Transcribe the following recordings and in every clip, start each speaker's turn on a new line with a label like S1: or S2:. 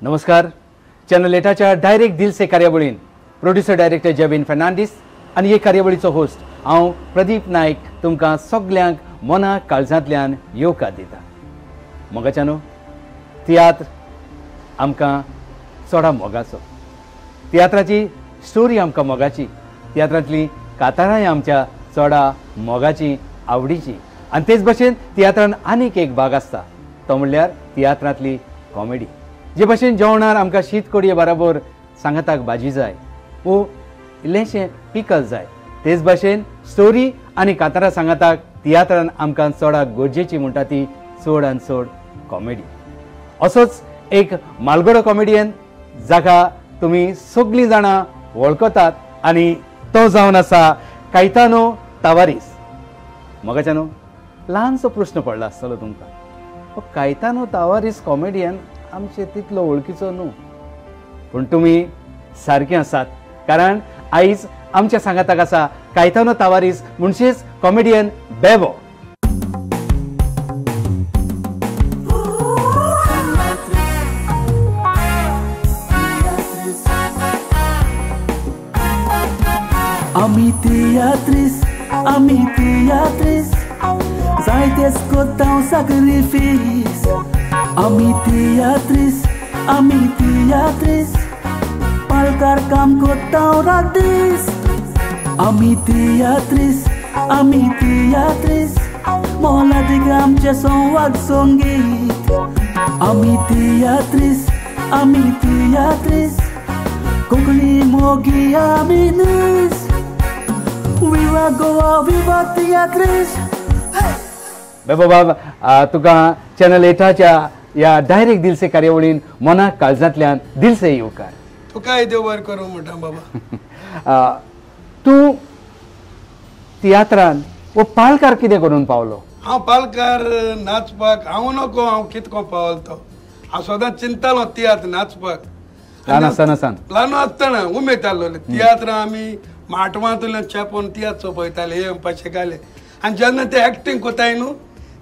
S1: नमस्कार. Channel 8च्या direct दिल से कार्यावळीन producer director जेबिन Fernandes आणि हे कार्यावळीचो होस्ट हांव प्रदीप नायक तुमकां सगल्यांक मना काळजांतल्यान येवकार दिता. मोगाच्यानो तियात्र आमकां चोडा मोगाचो. तियात्राची स्टोरी आमकां मोगाची. तियात्रांतली कातारांय आमच्या चोडा मोगाची आवडीची. आनी तेच भशेन तियात्रान आनीक एक भाग आसता तो म्हणल्यार तियात्रांतली कॉमेडी. जे भशेन जेवणार आमकां शीत कोडये बराबर सांगाताक भाजी जाय वो इल्लेशें पिकल जाय, तेच भशेन स्टोरी आनी कातारां सांगाताक तियात्रान आमकां चोडा गरजेची म्हणटा ती चड आनी चड कॉमेडी. असोच एक मालगडो कॉमेडियन जाका तुमी सगळीं जाणां वळखतात आनी तो जावन आसा कायतानो तावारीस. मोगाच्यानो ल्हानसो प्रश्न पडला आसतलो तुमकां, कायतानो तावारीस कॉमेडियन आमचे तितलो वळखीचो न्हू. पूण तुमी सारके आसात, कारण आयज आमच्या सांगाताक आसा कायतानो तावारीस म्हणजेच कॉमेडियन बेबो.
S2: Ami teatris, zaites kottau sacrifis. Ami teatris, palkar kam kottau radis. Ami teatris, moladik amche sonwag songit. Ami teatris, kokli mogi aminis. Viva Goa, viva teatris.
S1: बेबो बाब, तुका चॅनल 8च्या या डायरेक्ट दिल से कार्यावळीन मना काळजांतल्यान दिल से येवकार.
S3: तुकाय देव बरें करूं म्हणटा बाबा.
S1: तूं तियात्रान वो पालकार कितें करून पावलो?
S3: हांव पालकार नाचपाक हांव नको, हांव कितको पावलो तो. हांव सदांच चिंतालो तियात्र नाचपाक.
S1: ल्हान आसतना
S3: ल्हान आसतना उमेद आहलो. तियात्र आमी माटवांतल्यान चेपोन तियात्र पळयताले हे पाशेकाले. आनी जेन्ना ते एक्टींग कोताय न्हू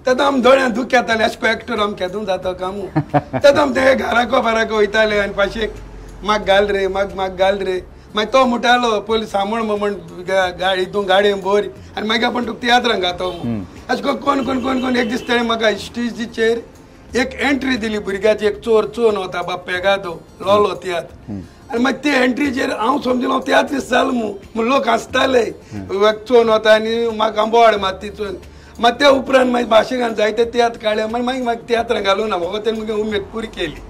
S3: तेन्ना आमी दोळ्यान दूख येताले. अशें एक्टर आमी केदूं जाता कामू. तेन्ना आमी ते घराको बाराको वयताले आनी पाशेक म्हाका घाल रे, म्हाका घाल रे. मागीर तो म्हणटालो पयलीं सांबाळ म्हण हितून गाडयेन भर आनी मागीर आपूण तुका तियात्रांक घातो. अशें करून कोण एक दीस ताणें म्हाका स्टेजीचेर एक एंट्री दिली भुरग्याची. एक चोर चोन वता बाप पेगादो लोलो तियात्र. आनी मागीर ते एंट्रीचेर हांव समजलो हांव तियात्रीस जालो म्हूण लोक हांसताले. चोन वता आनी म्हाका बोवाड मात ती चोन. मागीर त्या उपरांत मागीर भाशेकान जायते तियात्र काडले. मागीर म्हाका तियात्रांक घालूं ना म्हाका तेन्ना मुगे उमेद पुरी केली.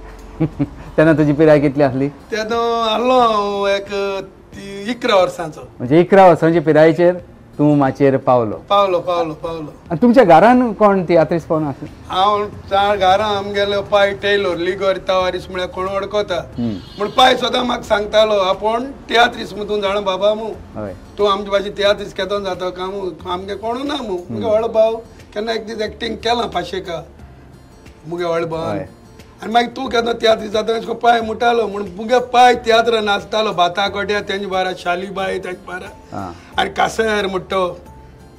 S1: तेन्ना तुजी पिराय कितली आसली?
S3: तेन्ना आहलो हांव एक 11 वर्सांचो.
S1: म्हणजे 11 वर्सांच्या पिरायेचेर तूं माचयेर पावलो. आनी तुमच्या घरान कोण तियात्रीस पावन आसले?
S3: हांव घरा आमगेलो पाय टेलर लिगोर तावारीस म्हळ्यार कोण वळखता म्हूण पाय सदां म्हाका सांगतालो आपूण तियात्रीस तूं जाणा बाबा मू तूं आमचे भाशेन तियात्रीस केदोन जाता कामू आमगे कोण ना मू. मुगे व्हड भाव केन्ना एक दीस एक्टींग केलां पाशेका मुगे व्हड भाव. आनी मागीर तूं केन्ना तियात्रीस जाता अशें पाय मुटालो म्हूण मुगे पाय तियात्र नाचतालो. बाता कोट्या तेंचे बारा, शालीबाई तेंचे बारा आनी कासार म्हणटो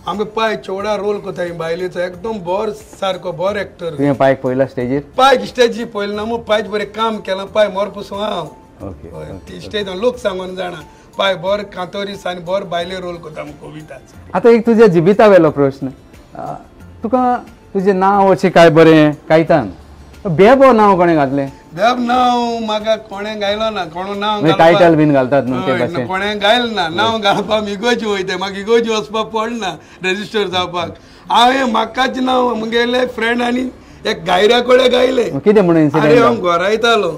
S3: आमगे पाय चोवडा रोल कोताय बायलेचो. एकदम बोर सारको बोर एक्टर.
S1: तुवें पायक पयला स्टेजीर?
S3: पायक स्टेजीर पयलें ना मू. पायच बरें काम केलां. पाय मोर पुसू हांव ती स्टेज लोक सांगून जाणा पाय बोर कांतोरीस आनी बोर बायले रोल कोता कविताच.
S1: आतां एक तुज्या जिबिता वेलो प्रश्न. तुका तुजें नांव अशें काय बरें कायतान बेबो नांव कोणें घातलें?
S3: बेब नांव म्हाका कोणें गायलो ना. कोण नांव
S1: टायटल बीन घालतात न्हू ते भाशेन
S3: कोणें गायल ना. नांव घालपाक इगोजी वयता. म्हाका इगोजी वचपाक पडना रेजिस्टर जावपाक. हांवें म्हाकाच नांव मुगेले फ्रेंडांनी एक गायऱ्या कोडे गायले.
S1: कितें म्हणून
S3: हांव गोरायतालो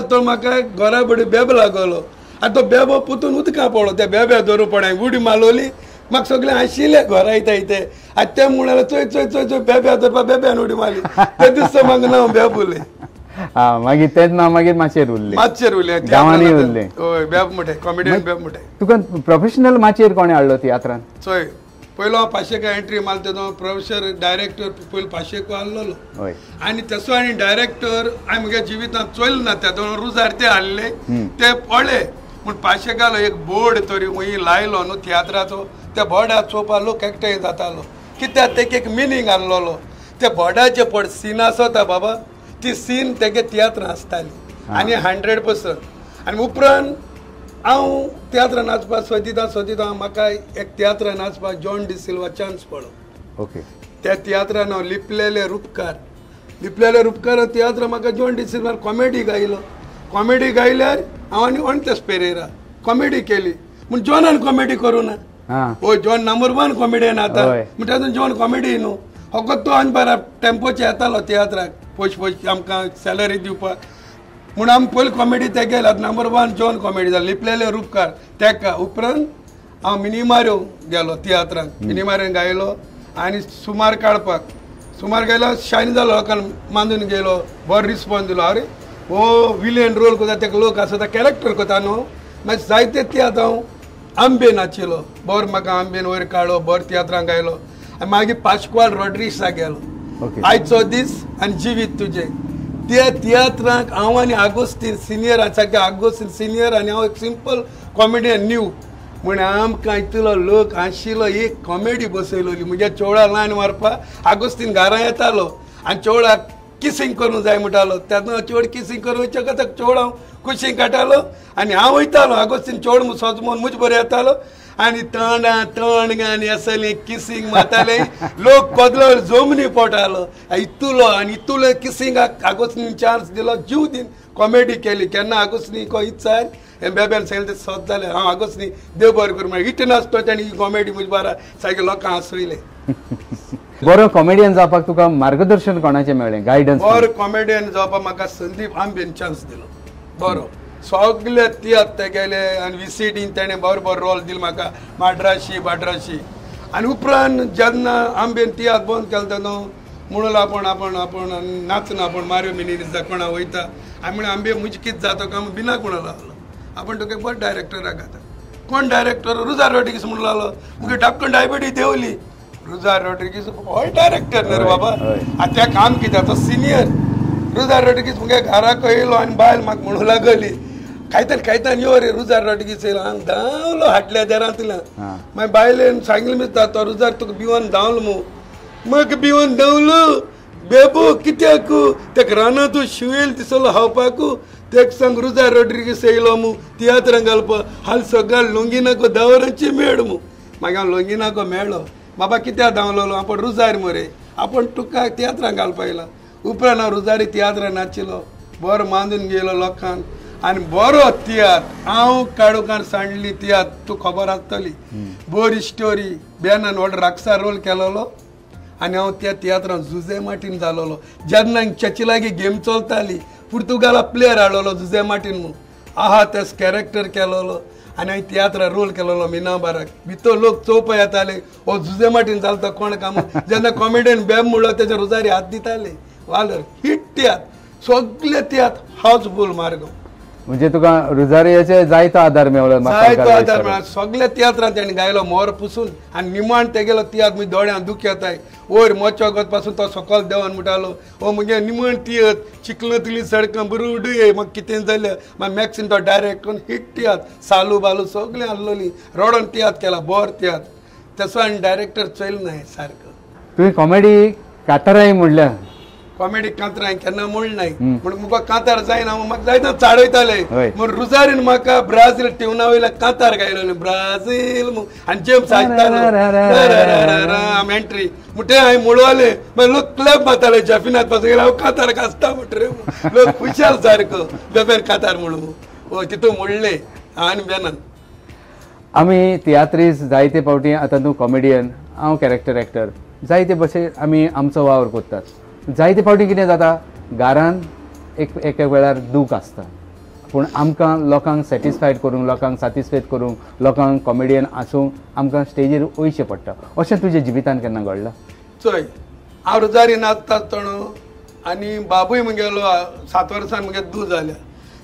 S3: तो म्हाका गोरा बडी बेब लागलो. आनी तो बेबो पुतून उदका पडलो. त्या बेब्या धरून पडे उडी मारलोली. म्हाका सगळें हांशिल्ले घोरायता इथे. आतां ते म्हणलें चोय चोय चोय चोय बेब्या धरपा बेब्यान उडी मारली. ते दिसता म्हाका नांव बेब उरलें.
S1: मागीर तेच नांव मागीर माचयेर उरलें. गांवांनी उरलें.
S3: हय बेब म्हणटाय कॉमेडियन बेब म्हणटाय.
S1: तुका प्रोफेशनल माचयेर कोणें हाडलो तियात्रान?
S3: चोय पयलो हांव पाशेका एंट्री मारलो तेदो प्रोफेसर डायरेक्टर पयलो पाशेको आहलोलो. आनी तेसो आनी डायरेक्टर हांवें म्हज्या जिवितांत चोयलो ना. तेदो रुजार ते हाडले ते पळय म्हूण पाशेकालो एक बोर्ड तरी खंय लायलो न्हू तियात्राचो. त्या बोर्डार चोवपा लोक एकठांय जातालो कित्याक तेका एक मिनींग आहलोलो. त्या बोर्डाचे पड सीन आसता बाबा ती सीन तेगे तियात्र आसताली. आनी 100%. आनी उपरांत हांव तियात्र नाचपाक सोदिता म्हाका एक तियात्र नाचपाक जॉन डिसिल्वा चान्स पडलो.
S1: ओके.
S3: त्या तियात्रान हांव लिपलेले रुपकार तियात्र म्हाका जॉन डिसिल्वान कॉमेडी गायल्यार हांव आनी ऑनतेस पेरेरा कॉमेडी केली. म्हण जॉनान कॉमेडी करूं ना. ओ जॉन नंबर 1 कॉमेडियन आता म्हण तातूंत जॉन कॉमेडी न्हू. फकत तो आनी बारा टेम्पोचे येतालो तियात्राक पयश आमकां सॅलरी दिवपाक म्हूण आमी पयलीं कॉमेडी ते गेले. नंबर 1 जॉन कॉमेडी जालो लिपलेले रुपकार. तेका उपरांत हांव मिनीमाऱ्यो गेलो तियात्राक. मिनीमाऱ्यान गायलो आनी सुमार गेलो शायन जालो लोकांक मांदून गेलो. बरो रिस्पॉन्स दिलो. अरे हो विलेन रोल करता तेका लोक आसा कॅरेक्टर करता न्हू. मागीर जायते तियात्र हांव आंबे नाचिलो. बरो म्हाका आंबेन वयर काडलो. बरो तियात्रांक गायलो. आनी मागीर पाश्क्वाल रॉड्रिग्साक गेलो. आयचो दीस आनी जिवीत तुजें त्या तियात्रांक हांव आनी आगोस्तीन सिनियर सारके आगोस्तीन सिनियर आनी हांव एक सिंपल कॉमेडियन न्यू म्हण आमकां इतलो लोक आशिल्लो. एक कॉमेडी बसयलोली म्हज्या चोवळा लायन मारपाक आगोस्तीन घरा येतालो आनी चोवळाक किसींग करूंक जाय म्हणटालो. तेन्ना चेवड किसींग करूं वयचे चोवड हांव कुशींग काडटालो आनी हांव वयतालो आगोस्तीन चोवड सोजमोन मुज बरो येतालो आनी तोंड आनी असलें किसींग मारताले. लोक कोदलो जमनी पडटालो. इतुलो किसींगाक आगोस्तीन चान्स दिलो. जीव दिन कॉमेडी केली. केन्ना आगोस्तीन को इचार बेबेन सांगलें तें सोद जालें. हांव आगोस्तीन देव बरें करूं म्हळ्यार इट नासतो तेणी कॉमेडी म्हजे बारा सारकें लोकांक हांसयलें.
S1: बरो कॉमेडियन जावपाक तुका मार्गदर्शन कोणाचें मेळ्ळें गायडन्स?
S3: बरो कॉमेडियन जावपाक म्हाका संदीप आंबेन चान्स दिलो. बरो सगळे तियात्र ते गेले आनी विसीडीन तेणें बरो रोल दिलो म्हाका बाड्राशी आनी उपरांत जेन्ना आंबेन तियात्र बंद केलो तेन्ना म्हणून आपण नाचना आपण मारियो मिनीज कोणा वयता. आमी म्हणून आंबे मुजे कितें जाता काय बिना कोणा लागलो. आपण तुका बरो डायरेक्टराक घाता. कोण डायरेक्टर? रुजार रॉड्रिगीस म्हणून लागलो. मुगे डाबकन डायबिटीज देंवली. रुजार रॉड्रिगीस हो डायरेक्टर न्हू रे बाबा. आतां त्या काम कितें तो सिनियर. रुजार रॉड्रिगीस मुगे घराक येयलो आनी बायल म्हाका म्हणूं लागली खायतान यो रे रुजार रॉड्रिगीस येयलो. हांव धांवलो हाटल्या देरांतल्यान. मागीर बायलेन सांगलें मिस्ता तो रुजार तुका भिवून धांवलो मू. म्हाका भिवून धांवलो. बेबू कित्याक तेका रानां तूं शिवेल दिसलो हावपाकू. तेका सांग रुजार रॉड्रिगीस येयलो मू तियात्रांक घालपाक. हाल सकाळ लोंगिनाको दावरांची मेळ मू. मागीर हांव लोंगिनाको मेळ्ळो. बाबा कित्याक धांवलो? आपण रुजार मरे आपण तुका तियात्रांक घालपा येयला. उपरांत हांव रुजारी तियात्रां नाचिलो. बरो मांदून गेलो लोकांक आनी बरो तियात्र हांव काडूकान सांडली तियात्र. तूं खबर आसतली बरी स्टोरी. बेनान व्हड राक्षसा रोल केलोलो आनी हांव त्या तियात्रांत जुझे मार्टीन जालोलो. जेन्ना चची लागी गेम चलताली पुर्तुगाला प्लेयर हाडलोलो जुझे मार्टीन म्हणून. आहा तेस कॅरेक्टर केलोलो आनी हांवें तियात्रा रोल केलोलो मिनाबाराक. भितर लोक चोवपा येताले हो जुझे मार्टीन जालो कोण काम. जेन्ना कॉमेडियन बेम म्हणलो तेच्या रुजारी हात दिताले. वालर हिट तियात्र सगळे तियात्र हावसफुल मार्ग.
S1: म्हणजे तुका रुजारियाचे जायतो आदार मेळ्ळो?
S3: जायतो आदार मेळ्ळो. सगळे तियात्रांत तेणें गायलो मोर पुसून आनी निमाण ते गेलो तियात्र म्हजे दोळ्यां दुख येताय. वयर मोचोगत पासून तो सकयल देवान म्हणटालो हो मुगे निमण तियत्र चिकलतली सडकां बरी उडये म्हाका कितें जालें. मागीर मॅक्सीन तो डायरेक्ट करून हिट तियात्र सालू बालू सगळें आहलोली. रोडोन तियात्र केला बरो तियात्र. तेसो आनी डायरेक्टर चोयल ना सारको.
S1: तुवें कॉमेडी कांताराय म्हणल्या.
S3: कॉमेडी कांतार हांवें केन्ना म्हणलें नाय. म्हणून म्हाका कांतार जायना. म्हाका जायना चाडयताले. म्हणून रुजारीन म्हाका ब्राजील टिवना वयल्या कांतार गायलो. ब्राजील आनी जेम्स आयकतालो एंट्री म्हणटे हांवें मुळवाले. मागीर लोक क्लब मारताले जॅफिनात पासून गेले हांव कांतार आसता म्हणटा रे. लोक खुशाल सारको बेबेन कांतार म्हणून. हो तितून म्हणलें आनी बेनान.
S1: आमी तियात्रीस जायते फावटी आतां तूं कॉमेडियन हांव कॅरेक्टर एक्टर जायते भशेन आमी आमचो वावर करतात. जायते फावटी कितें जाता घरांत एक वेळार दूख आसता पूण आमकां लोकांक सॅटिस्फायड करूंक लोकांक सॅटिस्फायड करूंक लोकांक कॉमेडियन आसूंक आमकां स्टेजीर वयचें पडटा. अशें तुज्या जिवितांत केन्ना घडलां?
S3: चोय हांव रुजारी नाचता आसतना आनी बाबूय म्हगेलो 7 वर्सां म्हगे दूख जाल्या.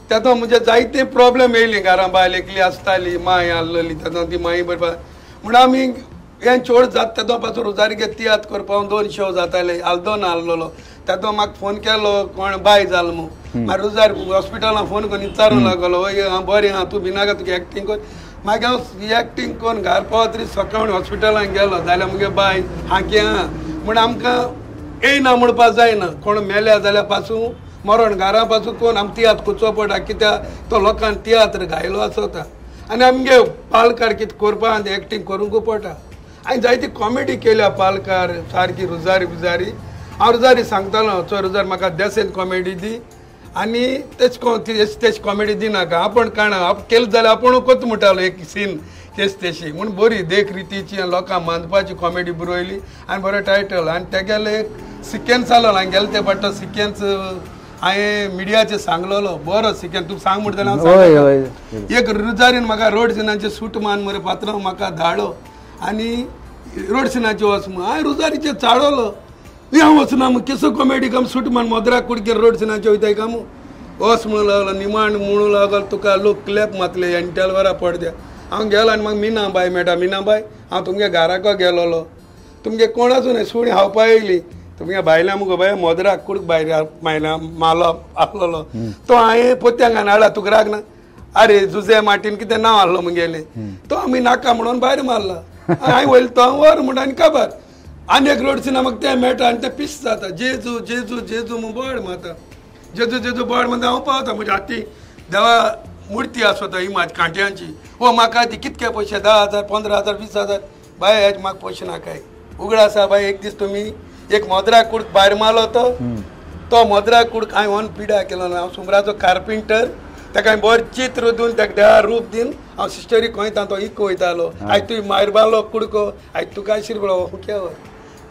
S3: तेदो म्हजे जायते प्रॉब्लेम येयली. घरा बायल एकली आसताली माय आहलोली. तेदो ती माई बरोबर म्हूण आमी हें चोड जाता तेदो पासून रुजारीगे तियात्र करपाक 2 शो जाताले. आल्दोन आहलोलो. तेदो म्हाका फोन केलो कोण बाय जालो म्हणून. मागीर रुजार हॉस्पिटलान फोन करून विचारूंक लागलो हांव बरें आहा तूं भिनाका तुका एक्टींग कर. मागीर हांव एक्टींग करून घरा पावतरी सकाळीं हॉस्पिटलान गेलो जाल्यार मुगे बाय हांकी आहा म्हूण आमकां येयना म्हणपाक जायना. कोण मेल्या जाल्यार पासून मरण घरा पासून कोण आम तियात्र कुचो पडटा कित्याक तो लोकांनी तियात्र गायलो आसता आनी आमगे पालकार कितें करपा एक्टींग करूंक पडटा हांवें जायती कॉमेडी केल्या पालकार सारकी रुजारी बिजारी हांव रुजारी सांगतालो चो रुजार म्हाका देसेन कॉमेडी दी आनी तेच कॉमेडी दिनाका आपण काणा केलें जाल्यार आपूण कोत म्हणटालो एक सीन तेच तेशी म्हूण बरी देख रितीची लोकांक मानपाची कॉमेडी बरोयली आनी बरो टायटल आनी तेगेले एक सिक्वेन्स जालो हांवें गेले ते पडटा सिक्वेन्स हांवें मिडियाचेर सांगलोलो बरो सिक्वेन्स तूं सांग म्हणटा जाल्यार एक रुजारीन म्हाका रोड सिनाचे सूट मान मरे पात्रांव म्हाका धाडलो आनी रोड सिनाचे वच म्हूण हांवें रुजारीचेर चाडवलो हांव वचना केसो कॉमेडी काम सूट मान मोदराक कुडकेर रोड सिनाचे वयताय काम वच म्हणून लागलो निमाण म्हणू लागलो तुका लोक क्लॅप मातले एंटेल वरां पडद्या हांव गेलो आनी म्हाका मिना बाय मेळटा मिना बाय हांव तुमगे घराको गेलोलो तुमगे कोण आसूं न्हय सुणी हावपा येयली तुमगे बायल्या मुगो बाय मोदराक कुडक भायर मायला मालो आसलोलो तो हांवें पोत्यांक हाडला तुका राग ना अरे जुजे माटीन कितें नांव आहलो मुगेलें तो आमी नाका म्हणून भायर मारला हांवें वयलो तो वर म्हणटा आनी काबार आनी एक रोड सिना म्हाका तें मेळटा आनी तें पीस जाता जेजू जेजू जेजू म्हूण बोड माता जेजू जेजू बोड म्हणटा हांव पावता म्हज्या हाती देवा मुर्ती आसता ही म्हाज्या कांट्यांची हो म्हाका ती कितके पयशे 10,000 15,000 20,000 बाय हेज म्हाका पयशे नाकाय उगडा आसा बाय एक दीस तुमी एक मोदराक कुडक भायर मारलो तो मोदराक कुडक हांवें वन पिड्या केलो हांव सुमराचो कार्पेंटर ताका हांवें बरें चित्र दिवन ताका देवा रूप दिवन हांव सिस्टरीक खंयता तो इको वयतालो आयज तुवें मायर मारलो कुडको आयज तुका आशिर्वाद हुक्यावर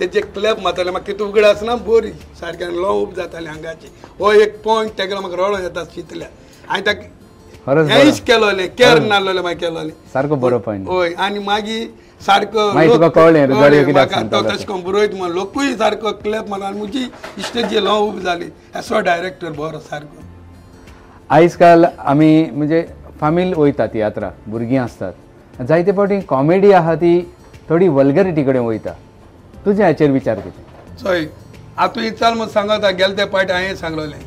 S3: तेजे क्लॅप मारताले म्हाका तितू उगड आसना बरी सारक्यान लो उब जाताली आंगाची हो एक पॉयंट तेगेलो म्हाका रडो येता चिंतल्या हांवें ताका हेंच केलोलें केअर नासलोलें मागीर केलोलें
S1: सारको बरो पॉयंट
S3: हय आनी मागीर सारको म्हाका तो तशें करून बरोयत म्हणून लोकूय सारको क्लॅप मारलो आनी म्हजी इश्टेची लो उब जाली असो डायरेक्टर बरो सारको
S1: आयज काल आमी म्हणजे फामील वयता तियात्राक भुरगीं आसतात जायते फावटी कॉमेडी आहा ती थोडी वल्गरिटी कडेन वयता तुजे हाचेर विचार कितें
S3: चोय आतां इचाल म्हूण सांगता गेले ते पायट हांवें सांगलोलें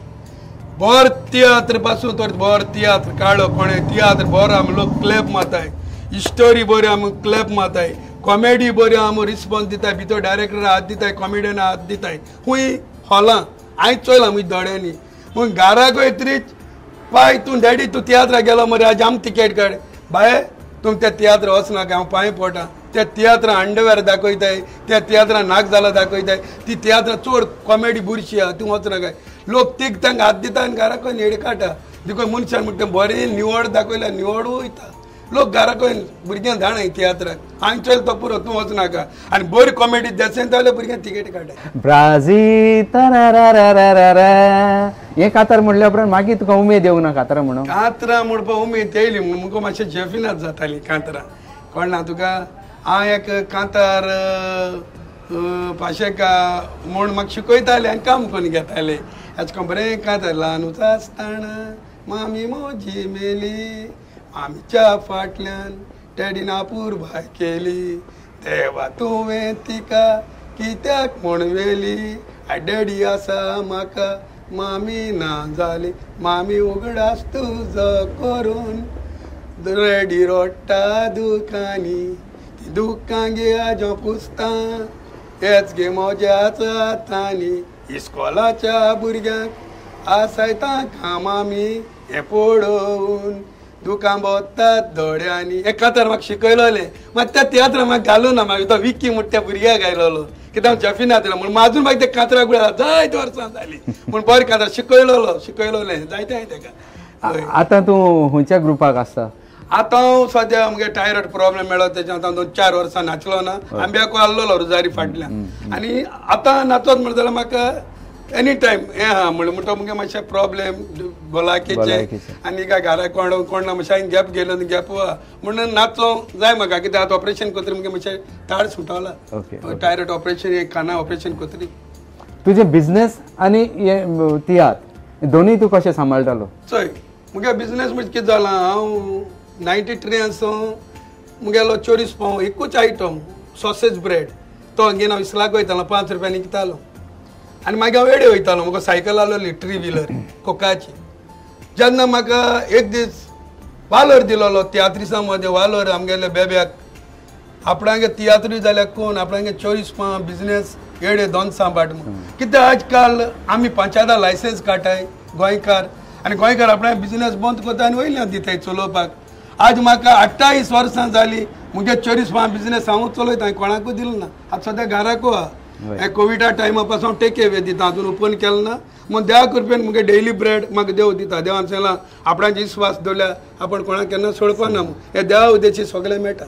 S3: बर तियात्र पासून तर बर तियात्र काडलो कोणें तियात्र बरो आमी लोक क्लॅप मारताय हिस्टोरी बऱ्यो आमी क्लॅप मारताय कॉमेडी बऱ्यो आमी रिस्पॉन्स दिताय भितर डायरेक्टर हात दिताय कॉमेडियना हात दिताय खूंय हॉलां हांवें चोयलां म्हज्या दोळ्यांनी पूण घराक वयतरीच पाय तूं डॅडी तूं तियात्राक गेलो मरे आज आम तिकेट काड बाय तुम त्या तियात्र वचनाका हांव पांय पडटा त्या तियात्रां अंडरवेर दाखयताय त्या तियात्रां नाक जाला दाखयताय ती तियात्रां चड कॉमेडी बुरशी आहा तूं वचनाकाय लोक तीग तांकां हात दिता आनी घराक हेड काडटा देखून मनशान म्हणटा बरें निवड दाखयल्यार निवड वयता लोक घराक भुरग्यांक धाडाय तियात्राक हांवें चल तो पुरो तूं वचनाका आनी बरी कॉमेडी देसाय जाल्यार भुरग्यांक तिकेट काडटा
S1: ब्राझील हें कातर म्हणल्या उपरांत मागीर तुका उमेद येवंक ना कातरां म्हणून
S3: कातरां म्हणपा उमेद येयली म्हणून मुगो मातशें जेफिनाच जाताली कांतरां कळना तुका हांव एक कांतार पाशेका म्हूण म्हाका शिकयताले आनी काम करून घेताले हेच बरें कांतार ल्हानूच आसतना मामी म्हजी मेली आमच्या फाटल्यान डॅडीन आपूर भाय केली देवा तुवें तिका कित्याक म्हूण वेली डॅडी आसा म्हाका मामी ना जाली मामी उगडास तुजो करून रेडी रोडटा दुकानी ती दुकान घेया पुसता हेच घे मोज्याच हातांनी इस्कॉलाच्या भुरग्यांक आसायता कामामी हे पळोवन दुकान बोत्तात दोळ्यांनी एका तर म्हाका शिकयलोलें मात त्या तियात्रां म्हाका घालूं ना म्हाका तो विकी म्हणटा त्या भुरग्याक गायलोलो कित्याक हांव जॅफिना दिलो म्हूण माजून मागीर ते कातराक गुळा जायते वर्सां जालीं पूण बरें कातर शिकयलोलें जायते हांवें तेका
S1: आतां तूं खंयच्या ग्रुपाक आसता
S3: आतां हांव सद्या म्हगे टायरॉयड प्रॉब्लेम मेळ्ळो तेच्या हांव 2-4 वर्सां नाचलो ना आंब्याको आसलोलो रुजारी फाटल्यान आनी आतां नाचत म्हणटा जाल्यार म्हाका एनी टायम हें आहा म्हणटा मुगे मातशें प्रॉब्लेम भलायकेचे आनी काय घरा कोण ना मातशें हांवें गॅप गेलो आनी गॅप म्हणून नाचो जाय म्हाका कित्याक आतां ऑपरेशन करतरी मुगे मातशें ताळ सुटवला टायरॉयड ऑपरेशन एक खाना ऑपरेशन करतरी
S1: तुजें बिझनेस आनी तियात्र दोनूय तूं कशें सांबाळटालो
S3: चोय मुगे बिझनेस म्हणजे कितें जाला हांव 93 आसा मुगेलो 24 पाव एकूच आयटम सॉसेज ब्रेड तो घेवन हांव इस्लाक वयतालो 5 रुपयांनी विकतालो आनी मागीर हांव वेडे वयतालो म्हाका सायकल आसलोली 3 व्हिलर कोकाची जेन्ना म्हाका एक दीस वालोर दिलोलो तियात्रिसां मदें वालोर आमगेले बेब्याक आपणागे तियात्रूय जाल्यार कोण आपणागे 24 पाव बिझनेस येडे दोन सांबाट कित्याक आजकाल आमी पंचायता लायसन्स काटाय गोंयकार आनी गोंयकार आपणा बिझनेस बंद करता आनी वयल्यान दिताय चलोवपाक आज म्हाका 28 वर्सां जाली मुगे 40 बिझनेस हांव चलयता कोणाकूय दिलो ना आतां सद्या घराकू आहा कोविडा टायमा पासून टेक अवे दिता अजून ओपन केलें ना म्हूण देवा कृपेन मुगे डेली ब्रेड म्हाका देव दिता देवान सांगलां आपणाची विस्वास दवरल्या आपण कोणाक केन्ना सोडपाना हे देवा उद्देशी सगळें मेळटा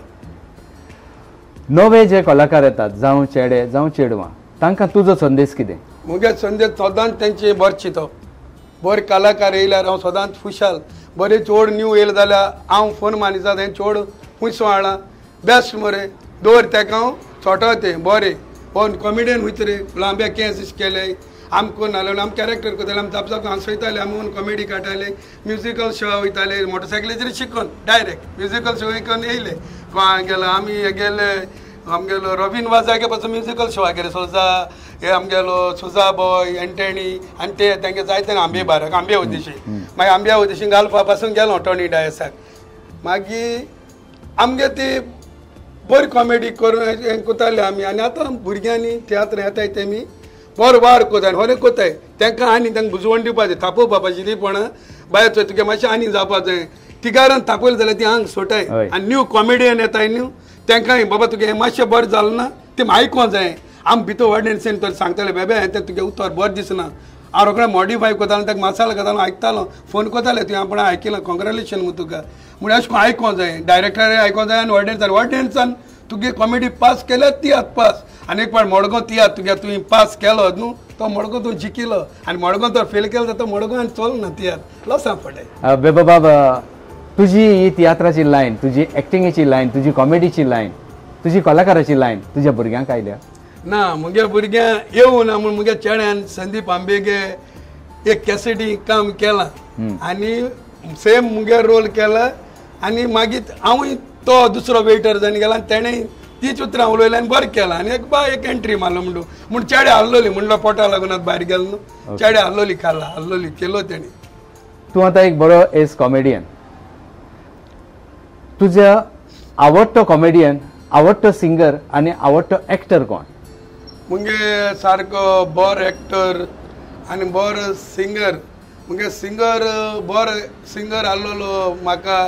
S1: नवे जे कलाकार येतात जावं चेडे जावं चेडवां तांकां तुजो संदेश कितें
S3: मुगे संदेश सदांच तेंचे बरें चिंतप बरे कलाकार येयल्यार हांव सदांच खुशाल बरे चोड न्यू येयले जाल्यार हांव फोन मानिता तें चोड खुंयसो हाडा बेस्ट मरे दवर तेका हांव सोटवते बरें हो कॉमेडियन वयता रे लांब्या केस केले आमको नाल्यार आम कॅरेक्टर करताले आमी जापसाक हांसयताले आमी कॉमेडी काडटाले म्युजिकल शो वयताले मोटरसायकलीचेर शिकून डायरेक्ट म्युजिकल शो विकून येयले गेलो आमी गेले आमगेलो रॉबिन वाजागे पासून म्युजिकल शो गेले सोजा हे आमगेलो सुजा बॉय एंटनी आनी ते तेंगे जायते आंबे बाराक आंबे उद्देशी मागीर आंब्या उद्देशी घालपा पासून गेलो टोनी डायसाक मागीर आमगे ती बरी कॉमेडी करून हें कोताले आमी आनी आतां भुरग्यांनी तियात्र येताय तेमी बरो वार कोताय होरे कोताय तांकां आनी तांकां बुजवण दिवपा जाय थापोवपा बापाची ती पण भायर चोय तुगे मातशें आनी जावपा जाय तिगारान थापयलें जाल्यार ती हांग सोटाय आनी न्यू कॉमेडियन येताय न्यू तांकांय बाबा तुगे हें मातशें बरें जालें ना तें आयकों जाय आम भितर वाडनेन सेन तर सांगताले बेबे हें तुगे उतर बरें दिसना हांव रोखडें मॉडिफाय कोतालो ताका मसालो घातालो आयकतालो फोन कोताले तुवें आपण आयकलां कॉंग्रेच्युलेशन म्हूण तुका म्हूण अशें करून आयकों जाय डायरेक्टराय आयकों जाय आनी ऑर्डिनन्सान तुगे कॉमेडी पास केल्यार तियात पास आनी एक फावट मडगांव तियात तुगे तुवें पास केलो न्हू तो मडगांव तूं जिकिलो आनी मडगांव तो फेल केलो जाल्यार तो मडगांवान चलना तियात लॉसां पडटाय
S1: बेबा बाबा तुजी ही तियात्राची लायन तुजी एक्टिंगेची लायन तुजी कॉमेडीची लायन तुजी कलाकाराची लायन तुज्या भुरग्यांक आयल्या
S3: ना मुगे भुरग्यां येवं ना म्हूण मुगे चेड्यान संदीप आंबेगे एक कॅसेटी काम केलां आनी सेम मुगे रोल केला आनी मागीर हांवूय तो दुसरो वेटर जावन गेला आनी तेणें तीच उतरां उलयलें आनी बरें केलां आनी एक एंट्री मारलो म्हूण चेडे हाल्लोली म्हणलो पोटा लागून आतां भायर गेलो न्हू चेडे हाल्लोली खाला हाल्लोली केलो तेणी
S1: तूं आतां एक बरो एज कॉमेडियन तुज्या आवडटो कॉमेडियन आवडटो सिंगर आनी आवडटो एक्टर कोण
S3: मुगे सारको बरो एक्टर आनी बरो सिंगर मुगे बरो सिंगर आसलोलो म्हाका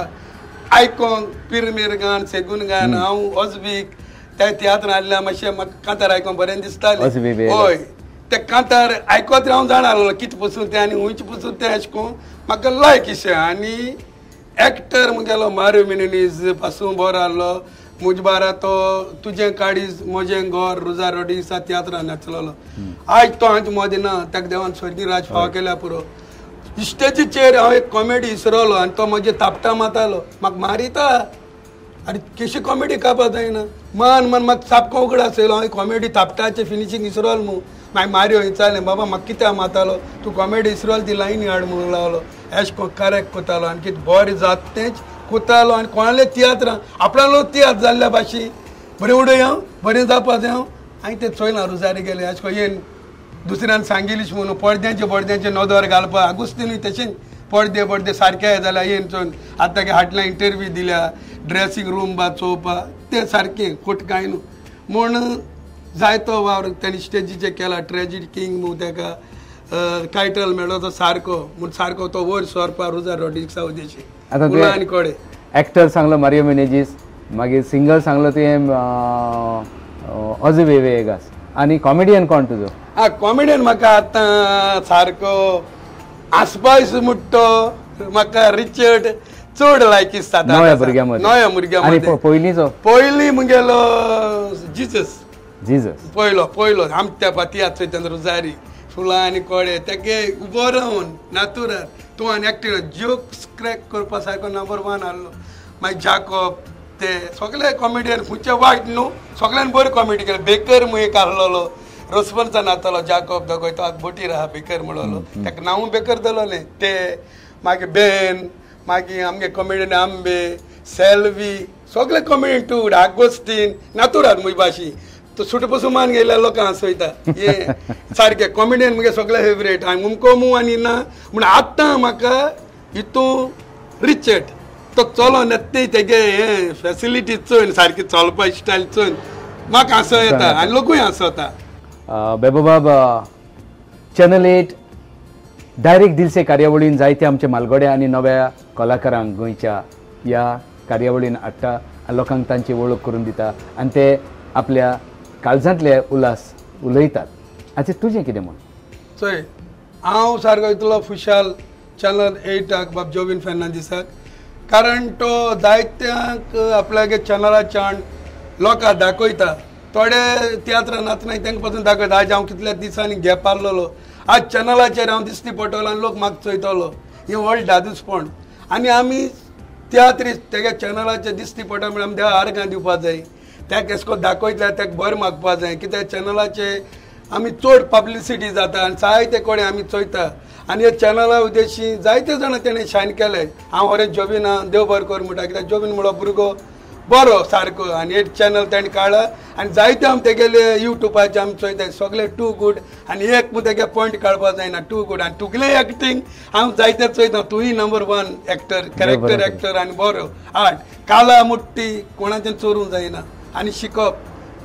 S3: आयकोंक पिरमेर गाण सेगून गाण हांव अजबीक त्या तियात्रान आसल्या मातशें म्हाका कांतार आयकोंक बरें दिसतालें हय ते कांतार आयकोत हांव जाणा आसलो कितें पसून तें आनी हुंयचे पसून तें अशें करून म्हाका लायक इशें आनी एक्टर मुगेलो मारियो मिनेनीज पासून बरो आसलो मुजबारा तो तुजें काडीज म्हजें घर रुजा रोडिसा तियात्रान नाचलोलो आयज तो हांचे मदें ना ताका देवान स्वर्गीय राज फाव केल्या पुरो स्टेजीचेर हांव एक कॉमेडी इसरलो आनी तो म्हजे तापटा मातालो म्हाका मारिता आनी कशी कॉमेडी कापा जायना मन म्हाका सापको उगड आसलो हांव कॉमेडी तापटाचें फिनिशींग इसरोल म्हूण मागीर मारियो विचारलें बाबा म्हाका कित्याक मातालो तूं कॉमेडी इसरोल ती लायनी हाड म्हणून लावलो एश को करेक्ट कोतालो आनी कितें बरें जात तेंच कोतालो आनी कोणाले तियात्रां आपणालो तियात्र जाल्ल्या भाशी बरें उडय हांव बरें जावपा जाय हांव हांवें तें चोयलां रुजारी गेलें अशें करून येन दुसऱ्यान सांगिल्लीच म्हणून पडद्याचे नोदर घालपा आगुस्तीनूय तशेंच पडदे सारके जाल्यार येन चोवन आतां तागे हाटल्या इंटरव्यू दिल्या ड्रेसींग रूम बा चोवपा तें सारकें खोट कांय न्हू म्हूण जायतो वावर ताणी स्टेजीचेर केला ट्रेजिडी किंग म्हूण ताका टायटल मेळ्ळो तो सारको म्हूण सारको तो वयर सरपा रुजा रोड्रिग्सा उद्देशी आनी कोडे
S1: एक्टर सांगलो मारियो मिनेजीस मागीर सिंगर सांगलो तुवें अजय वेगास आनी कॉमेडियन कोण तुजो
S3: कॉमेडियन म्हाका आतां सारको आसपास म्हणटा तो म्हाका रिचर्ड चड लायक दिसता
S1: नव्या भुरग्यां
S3: पयलीं मुगेलो जिजस पयलो आम तेंपा तियात्र चोयतना रुजारी फुलां आनी कोडे तेगे उबो रावन नातुरार तूं आनी एक्टर जोक्स क्रॅक करपा सारको नंबर 1 आहलो मागीर जाकोब ते सगळे कॉमेडियन खुंयचे वायट न्हू सगळ्यान बरी कॉमेडी केली बेकर म्हूण एक आहलोलो रोस्पन्सान नातालो जाकोब दोगोय तो आतां बोटीर आहा बेकर म्हणलो ताका नांव बेकर दलोलें ते मागीर बेन मागीर आमगे कॉमेडियन आंबे सेल्वी सगळे कॉमेडियन टूड आगोस्तीन नातुरार म्हजी भाशी तो सुट पसून मान गेल्या लोकां हांसयता हे सारकें कॉमेडियन म्हगे सगळे फेवरेट हांवें मुमको आनी ना म्हूण आतां म्हाका हितून रिचर्ड तो चलो नेत्ते तेगे हे फॅसिलिटी चोयन सारकी चलपा स्टायल चोयन म्हाका हांसो येता आनी लोकूय हांसोता
S1: बेबोबाब चॅनल 8 डायरेक्ट दिलसे कार्यावळीन जायते आमचे मालगोड्या आनी नव्या कलाकारांक गोंयच्या ह्या कार्यावळीन हाडटा आनी लोकांक तांची वळख करून दिता आनी ते आपल्या काळजांतले उल्हास उलयतात आतां तुजें कितें म्हण
S3: चोय हांव सारको इतलो खुशाल चॅनल 8 बाब जोबीन फेर्नांदीसाक कारण तो जायत्यांक आपल्यागे चॅनलाच्यान लोकांक दाखयता थोडे तियात्रां नाचनाय तांकां पासून दाखयता आज हांव कितल्या दिसांनी गॅप आसलोलो आज चॅनलाचेर हांव दिसती पडटलो आनी लोक म्हाका चोयतलो हें व्हड दादूसपण आनी आमी तियात्रीस्ट तेगे चॅनलाचेर दिसती पडटा म्हण आमी देवा आर्गां दिवपाक जाय ताका एशको दाखयतल्यार ताका बरें मागपाक जाय कित्याक चॅनलाचे आमी चड पब्लिसिटी जाता आनी जायते कोडे आमी चोयता आनी ह्या चॅनला उद्देशी जायते जाणां तेणें शायन केले हांव अरे जोबीना देव बरें कर म्हणटा कित्याक जोबीन म्हणलो भुरगो बरो सारको आनी एक चॅनल तेणें काडला आनी जायते आमी तेगेले युट्यूबाचे आमी चोयता सगळे टू गुड आनी एक तेगे पॉयंट काडपाक जायना टू गुड आनी तुगेले एक्टींग हांव जायते चोयता तुय नंबर 1 एक्टर कॅरेक्टर एक्टर आनी बरो आर्ट काला मुट्टी कोणाचें चोरूंक जायना आनी शिकप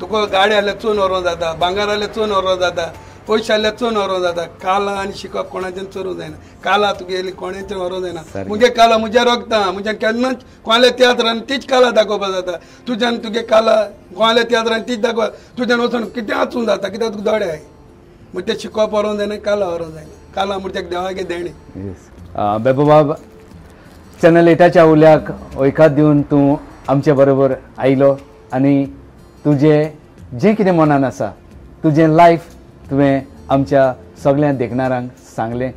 S3: तुका गाडी आहले चोन व्हरों जाता भांगर आहले चोन व्हरों जाता पयशे आहले चोन व्हरों जाता काला आनी शिकप कोणाचें चोरूंक जायना काला तुगेली कोणाचें व्हरों जायना मुगे काला म्हज्या रोगता म्हज्या केन्नाच कोणाले तियात्रान तीच काला दाखोवपाक जाता तुज्यान तुगे काला कोणाले तियात्रान तीच दाखोवप तुज्यान वचून कितें वाचूंक जाता कित्याक तुका दोळे आहाय म्हणजे ते शिकप व्हरों जायना काला व्हरों जायना काला म्हणजे तेका देवागे देणी
S1: बेबोबाब चॅनल 8च्या उल्याक वैकात दिवन तूं आमचे बरोबर आयलो आनी तुजें जें कितें मनान आसा तुजें लायफ तुवें आमच्या सगळ्या देखणारांक सांगलें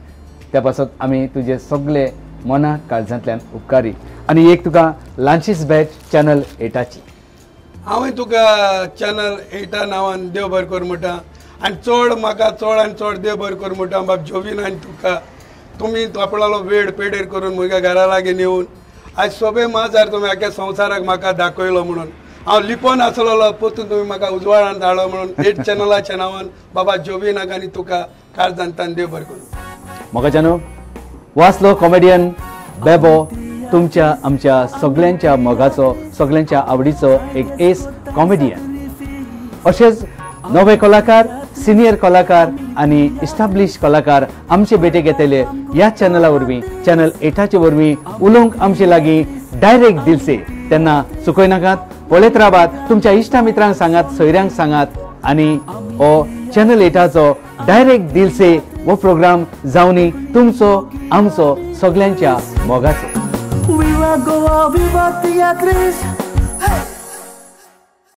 S1: त्या पासत आमी तुजे सगळे मना काळजांतल्यान उपकारी आनी एक तुका लांचीस बॅच चॅनल 8ची
S3: हांवें तुका चॅनल 8 नांवान देव बरें कर म्हणटा आनी चड म्हाका चड आनी चड देव बरें कर म्हणटा बाब जोबीन आनी तुका तुमी आपणालो वेळ पेडेर करून म्हज्या घरा लागीं येवन आज सोबे माजार तुमी आख्या संवसाराक म्हाका दाखयलो म्हणून हांव लिपोन आसलोलो पोतून तुमी म्हाका उजवाडान धाडलो म्हणून 8 चॅनलाच्या नांवान बाबा जोबीनाक आनी तुका काळजांतल्यान देव बरें करूं
S1: मोगाच्यानो वाचलो कॉमेडियन बेबो तुमच्या आमच्या सगळ्यांच्या मोगाचो सगळ्यांच्या आवडीचो एक एस कॉमेडियन अशेंच नवे कलाकार सिनियर कलाकार आनी इस्टाब्लिश कलाकार आमचे भेटेक येतले ह्या चॅनला वरवीं चॅनल 8चे वरवीं उलोवंक आमचे लागीं डायरेक्ट दिलसे तेन्ना चुकयनाकात पळयत रावात तुमच्या इश्टा मित्रांक सांगात सोयऱ्यांक सांगात आनी हो चॅनल 8चो डायरेक्ट दिलसे हो प्रोग्राम जावनी तुमचो आमचो सगळ्यांच्या मोगाचो
S2: Viva Goa, viva Teatris.